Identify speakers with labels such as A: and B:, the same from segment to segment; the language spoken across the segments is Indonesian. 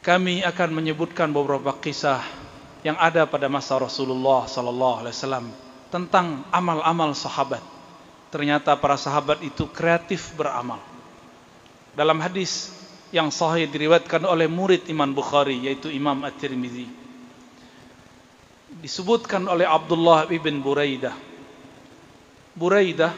A: kami akan menyebutkan beberapa kisah yang ada pada masa Rasulullah sallallahu alaihi wasallam tentang amal-amal sahabat. Ternyata para sahabat itu kreatif beramal. Dalam hadis yang sahih diriwayatkan oleh murid Imam Bukhari, yaitu Imam At-Tirmidzi, disebutkan oleh Abdullah ibn Buraidah. Buraidah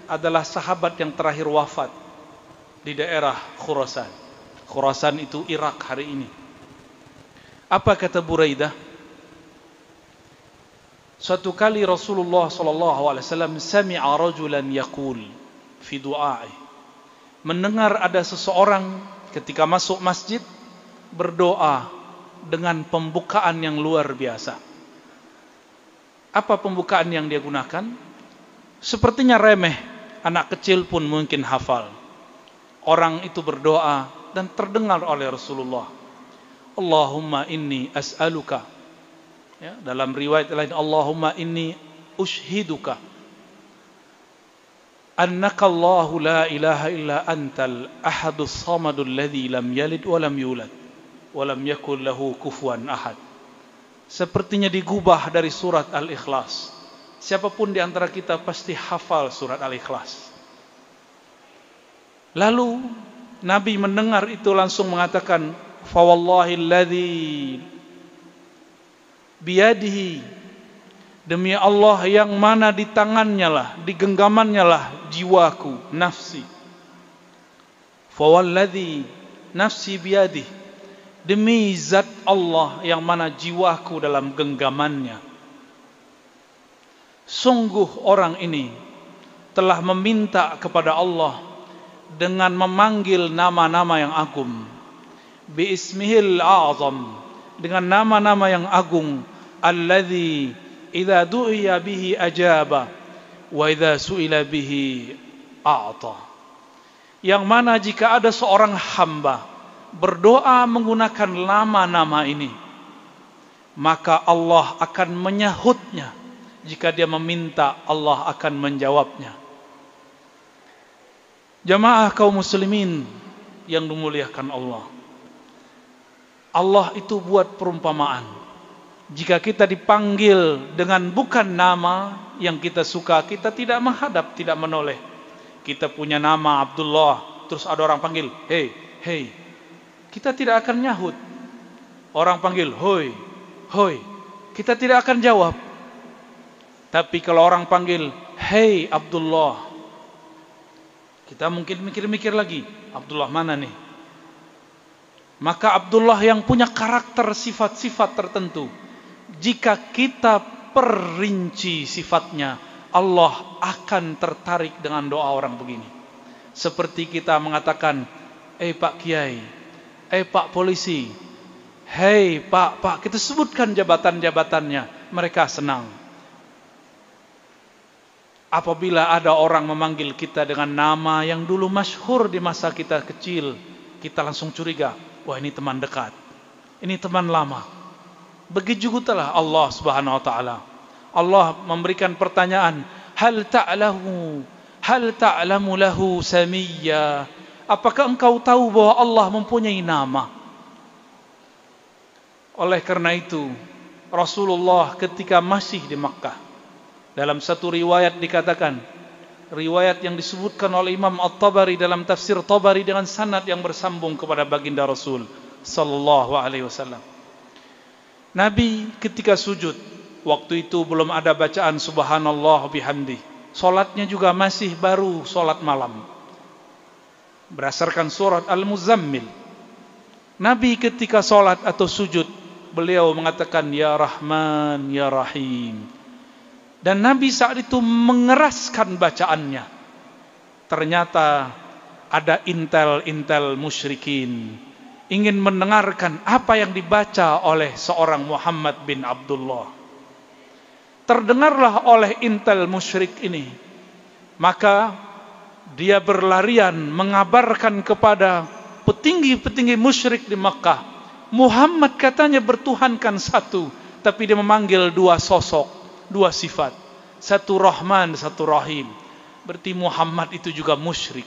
A: adalah sahabat yang terakhir wafat di daerah Khurasan. Khurasan itu Irak hari ini. Apa kata Buraidah? Suatu kali Rasulullah SAW sami'a rajulan yaqul fi du'a'i, mendengar ada seseorang ketika masuk masjid berdoa dengan pembukaan yang luar biasa. Apa pembukaan yang dia gunakan? Sepertinya remeh, anak kecil pun mungkin hafal. Orang itu berdoa dan terdengar oleh Rasulullah, Allahumma inni as'aluka, ya, dalam riwayat lain, Allahumma inni ushiduka annaka Allahu la ilaha illa antal ahadus samadul ladzi lam yalid wa lam yulad wa lam yakul lahu kufuwan ahad. Sepertinya digubah dari surat Al-Ikhlas. Siapapun di antara kita pasti hafal surat Al-Ikhlas. Lalu Nabi mendengar itu langsung mengatakan, fa wallahi alladzi biyadihi, demi Allah yang mana di tangannya lah, di genggamannya lah jiwaku, nafsi. Fa walladzi nafsi biyadihi, demi zat Allah yang mana jiwaku dalam genggamannya. Sungguh orang ini telah meminta kepada Allah dengan memanggil nama-nama yang agung, bi ismihil a'zam, dengan nama-nama yang agung, alladzi idza du'iya bihi ajaba wa idza su'ila bihi a'ta, yang mana jika ada seorang hamba berdoa menggunakan nama-nama ini, maka Allah akan menyahutnya. Jika dia meminta, Allah akan menjawabnya. Jamaah kaum muslimin yang dimuliakan Allah, Allah itu buat perumpamaan. Jika kita dipanggil dengan bukan nama yang kita suka, kita tidak menghadap, tidak menoleh. Kita punya nama Abdullah, terus ada orang panggil, hey, hey, kita tidak akan nyahut. Orang panggil, hoi, hoi, kita tidak akan jawab. Tapi kalau orang panggil, hey Abdullah, kita mungkin mikir-mikir lagi, Abdullah mana nih? Maka Abdullah yang punya karakter sifat-sifat tertentu, jika kita perinci sifatnya, Allah akan tertarik dengan doa orang begini. Seperti kita mengatakan, Pak Kiai, Pak Polisi, hey Pak, kita sebutkan jabatan-jabatannya, mereka senang. Apabila ada orang memanggil kita dengan nama yang dulu masyhur di masa kita kecil, kita langsung curiga, wah ini teman dekat, ini teman lama. Begitu juga telah Allah Subhanahu wa taala. Allah memberikan pertanyaan, hal ta'lamu lahu samiyya? Apakah engkau tahu bahwa Allah mempunyai nama? Oleh karena itu, Rasulullah ketika masih di Makkah, dalam satu riwayat dikatakan, riwayat yang disebutkan oleh Imam At-Tabari dalam tafsir Tabari dengan sanad yang bersambung kepada baginda Rasul sallallahu alaihi wasallam. Nabi ketika sujud, waktu itu belum ada bacaan subhanallah bihamdi. Salatnya juga masih baru salat malam. Berdasarkan surat Al-Muzammil, Nabi ketika salat atau sujud, beliau mengatakan ya Rahman ya Rahim. Dan Nabi saat itu mengeraskan bacaannya. Ternyata ada intel musyrikin ingin mendengarkan apa yang dibaca oleh seorang Muhammad bin Abdullah. Terdengarlah oleh intel musyrik ini, maka dia berlarian mengabarkan kepada petinggi-petinggi musyrik di Makkah, Muhammad katanya bertuhankan satu, tapi dia memanggil dua sosok, dua sifat, satu Rahman, satu Rahim. Berarti Muhammad itu juga musyrik.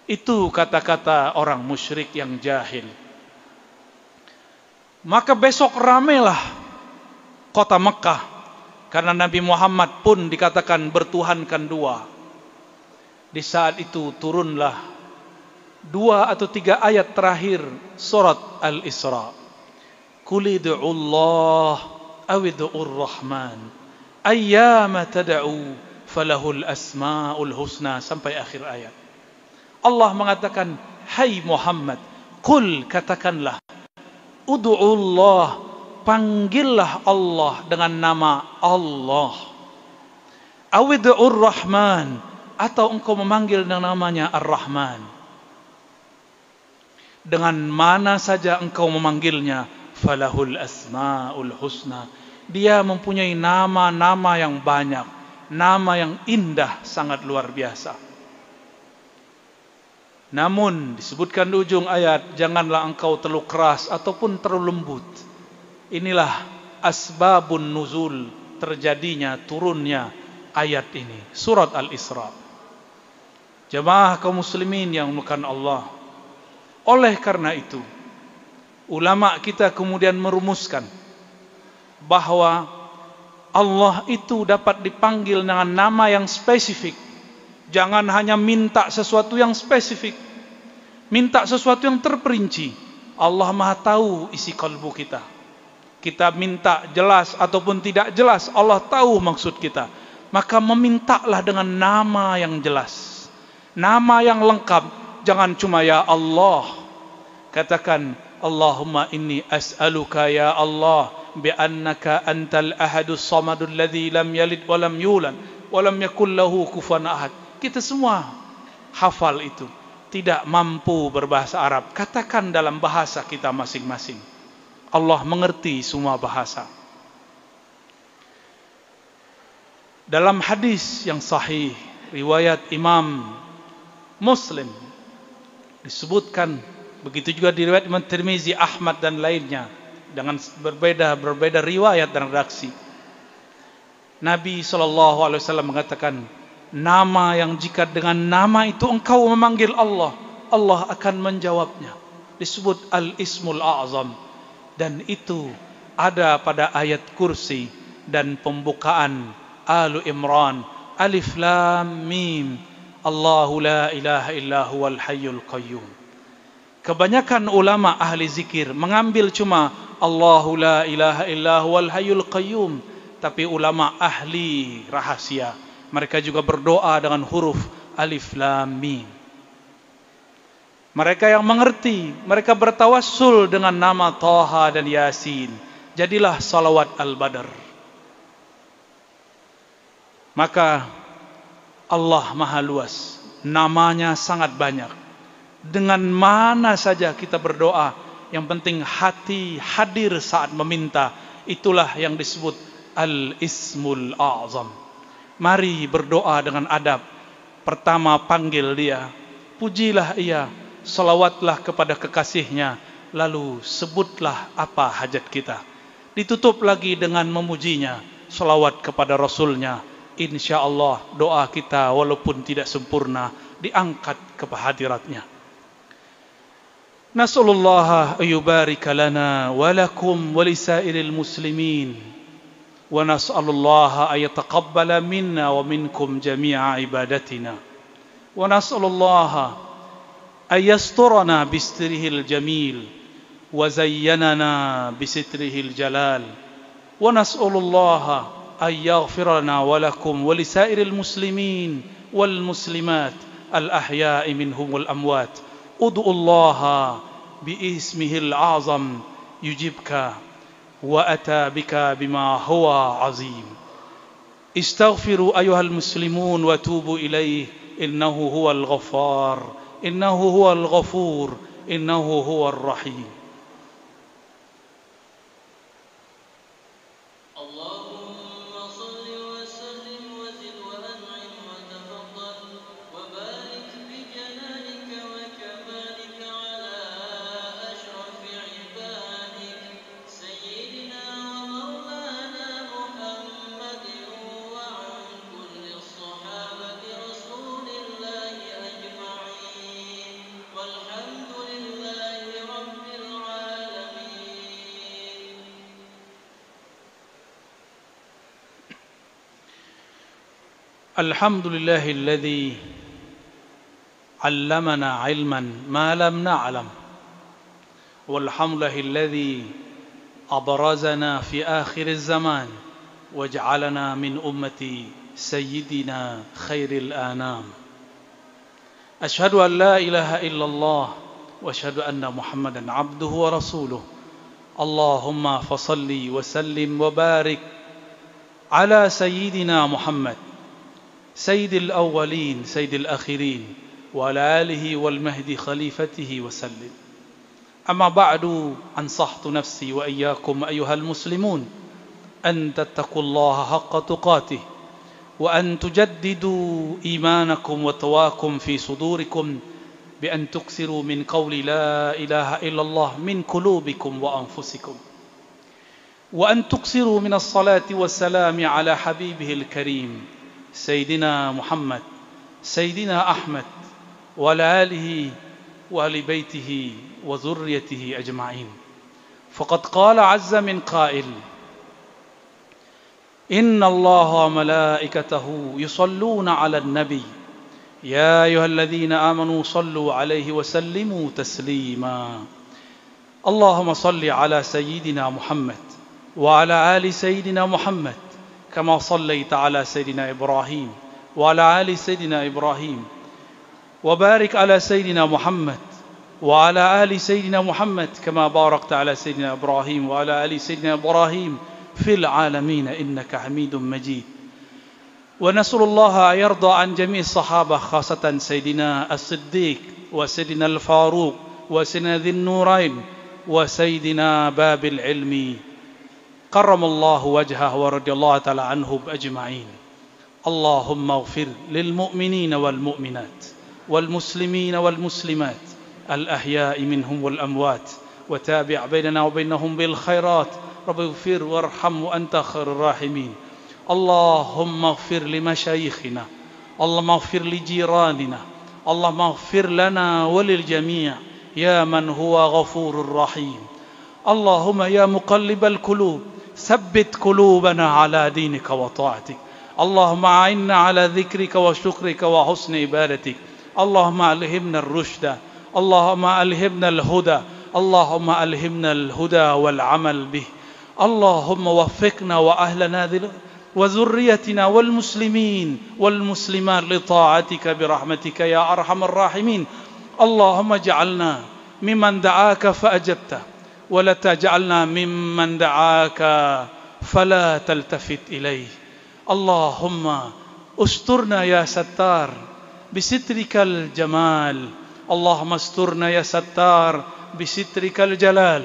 A: Itu kata-kata orang musyrik yang jahil. Maka besok ramailah kota Mekah, karena Nabi Muhammad pun dikatakan bertuhankan dua. Di saat itu turunlah 2 atau 3 ayat terakhir surat Al-Isra. Qul ud'ullaha aw ud'ur rahman ayyama tad'u falahul asmaul husna, sampai akhir ayat. Allah mengatakan, hai Muhammad, qul, katakanlah, ud'ullah, panggillah Allah dengan nama Allah, aw ud'ur rahman, atau engkau memanggil dengan namanya Ar-Rahman. Dengan mana saja engkau memanggilnya, falahul asmaul husna, dia mempunyai nama-nama yang banyak, nama yang indah, sangat luar biasa. Namun disebutkan di ujung ayat, janganlah engkau terlalu keras ataupun terlalu lembut. Inilah asbabun nuzul, terjadinya turunnya ayat ini, surat Al-Isra. Jemaah kaum muslimin yang dimuliakan Allah, oleh karena itu ulama kita kemudian merumuskan bahwa Allah itu dapat dipanggil dengan nama yang spesifik. Jangan hanya minta sesuatu yang spesifik, minta sesuatu yang terperinci. Allah Maha tahu isi kalbu kita. Kita minta jelas ataupun tidak jelas, Allah tahu maksud kita. Maka memintalah dengan nama yang jelas, nama yang lengkap. Jangan cuma ya Allah. Katakan, Allahumma inni as'aluka ya Allah bi annaka antal ahadus samadul ladzi lam yalid wa lam yulad wa lam yakul lahu kufuwan ahad. Kita semua hafal itu. Tidak mampu berbahasa Arab, katakan dalam bahasa kita masing-masing. Allah mengerti semua bahasa. Dalam hadis yang sahih riwayat Imam Muslim disebutkan, begitu juga di riwayat Imam Tirmizi, Ahmad dan lainnya, dengan berbeda riwayat dan redaksi. Nabi SAW mengatakan, nama yang jika dengan nama itu engkau memanggil Allah, Allah akan menjawabnya. Disebut Al-Ismul A'zam, dan itu ada pada ayat kursi dan pembukaan Alu Imran, Alif Lam Mim, Allahu la ilaha illa huwal hayyul qayyum. Kebanyakan ulama ahli zikir mengambil cuma Allahu la ilaha illa huwal hayyul qayyum, tapi ulama ahli rahasia mereka juga berdoa dengan huruf Alif Lam Mim. Mereka yang mengerti, mereka bertawassul dengan nama Taha dan Yasin. Jadilah salawat Al-Badr. Maka Allah Maha luas, namanya sangat banyak. Dengan mana saja kita berdoa, yang penting hati hadir saat meminta. Itulah yang disebut Al-Ismul A'zam. Mari berdoa dengan adab. Pertama panggil dia, pujilah ia, salawatlah kepada kekasihnya, lalu sebutlah apa hajat kita. Ditutup lagi dengan memujinya, salawat kepada Rasulnya. Insya Allah doa kita walaupun tidak sempurna diangkat ke hadiratnya. Nasallallahu ayyubarika lana wa lakum wa lisairil muslimin. ونسأل الله أن يتقبل منا ومنكم جميع عبادتنا ونسأل الله أن يسترنا بستره الجميل وزيننا بستره الجلال ونسأل الله أن يغفر لنا ولكم ولسائر المسلمين والمسلمات الأحياء منهم والأموات ادعوا الله باسمه الأعظم يجيبك وأتى بك بما هو عظيم استغفروا أيها المسلمون وتوبوا إليه إنه هو الغفار إنه هو الغفور إنه هو الرحيم. Alhamdulillahi alladzi 'allamana 'ilman ma lam na'lam. Walhamdulillahi alladzi abrazana fi akhir az-zaman waj'alana min ummati sayyidina khairil anam. Ashhadu an la ilaha illallah wa ashhadu anna Muhammadan 'abduhu wa rasuluh. Allahumma fasalli wa sallim wa barik ala sayyidina Muhammad sayyidil awwalin sayyidil akhirin wa ala alihi wal mahdi khalifatihi wa sallim. Amma ba'du, ansahtu nafsi wa iyyakum ayyuhal muslimun an tattaqullaha haqqa tuqatih wa an tujaddidu imanakum wa tawakum fi sudurikum بأن تكثروا من قول لا إله إلا الله من قلوبكم وأنفسكم وأن تكثروا من الصلاة والسلام على حبيبه الكريم سيدنا محمد سيدنا أحمد وعلى آله وآل بيته وذريته أجمعين. فقد قال عز من قائل إن الله وملائكته يصلون على النبي يا أيها الذين آمنوا صلوا عليه وسلموا تسليما. اللهم صل على سيدنا محمد وعلى آل سيدنا محمد كما صليت على سيدنا إبراهيم وعلى آل سيدنا إبراهيم وبارك على سيدنا محمد وعلى آل سيدنا محمد كما باركت على سيدنا إبراهيم وعلى آل سيدنا إبراهيم في العالمين إنك حميد مجيد. ونسأل الله أن يرضى عن جميع الصحابة خاصة سيدنا الصديق وسيدنا الفاروق وسيدنا ذي النورين وسيدنا باب العلم كرم الله وجهه ورضي الله تعالى عنه أجمعين. اللهم اغفر للمؤمنين والمؤمنات والمسلمين والمسلمات الأحياء منهم والأموات وتابع بيننا وبينهم بالخيرات. رب اغفر وارحم وأنت خير الراحمين. اللهم اغفر لمشايخنا، اللهم اغفر لجيراننا، اللهم اغفر لنا وللجميع يا من هو غفور رحيم. اللهم يا مقلب القلوب ثبت قلوبنا على دينك وطاعتك. اللهم أعنا على ذكرك وشكرك وحسن عبادتك. اللهم ألهمنا الرشد، اللهم ألهمنا الهدى، اللهم ألهمنا الهدى والعمل به. اللهم وفقنا وأهلنا وذريتنا والمسلمين والمسلمات لطاعتك برحمتك يا أرحم الراحمين. اللهم اجعلنا ممن دعاك فأجبته ولا تجعلنا ممن دعاك فلا تلتفت إليه. اللهم استرنا يا ستار بسترك الجمال. اللهم استرنا يا ستار بسترك الجلال.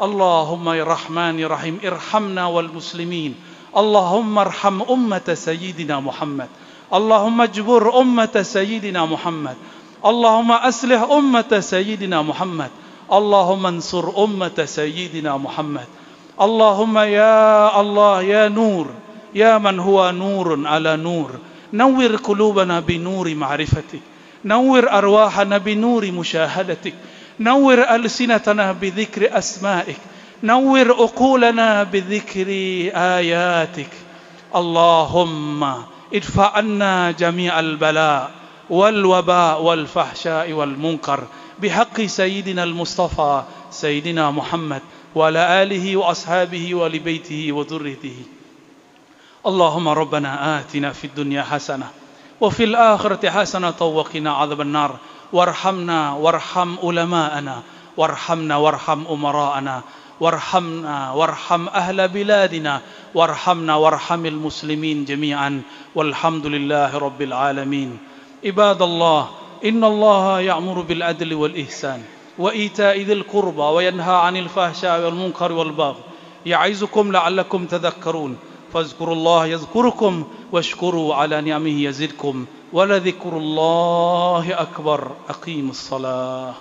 A: اللهم يا رحمن يا رحيم ارحمنا والمسلمين. اللهم ارحم أمة سيدنا محمد. اللهم اجبر أمة سيدنا محمد. اللهم أصلح أمة سيدنا محمد. اللهم انصر أمة سيدنا محمد. اللهم يا الله يا نور يا من هو نور على نور، نور قلوبنا بنور معرفتك، نور أرواحنا بنور مشاهدتك، نور ألسنتنا بذكر أسمائك، نور عقولنا بذكر آياتك. اللهم ادفع عنا جميع البلاء والوباء والفحشاء والمنكر بحق سيدنا المصطفى سيدنا محمد وعلى آله وأصحابه ولبيته وذريته. اللهم ربنا آتنا في الدنيا حسنة وفي الآخرة حسنة وقنا عذاب النار. وارحمنا وارحم علماءنا وارحمنا وارحم أمراءنا وارحمنا وارحم أهل بلادنا وارحمنا وارحم المسلمين جميعا والحمد لله رب العالمين. عباد الله، إن الله يأمر بالعدل والإحسان وإيتاء ذي القربى وينهى عن الفحشاء والمنكر والبغي يعظكم لعلكم تذكرون. فاذكروا الله يذكركم واشكروا على نعمه يزدكم ولذكر الله أكبر. أقيموا الصلاة.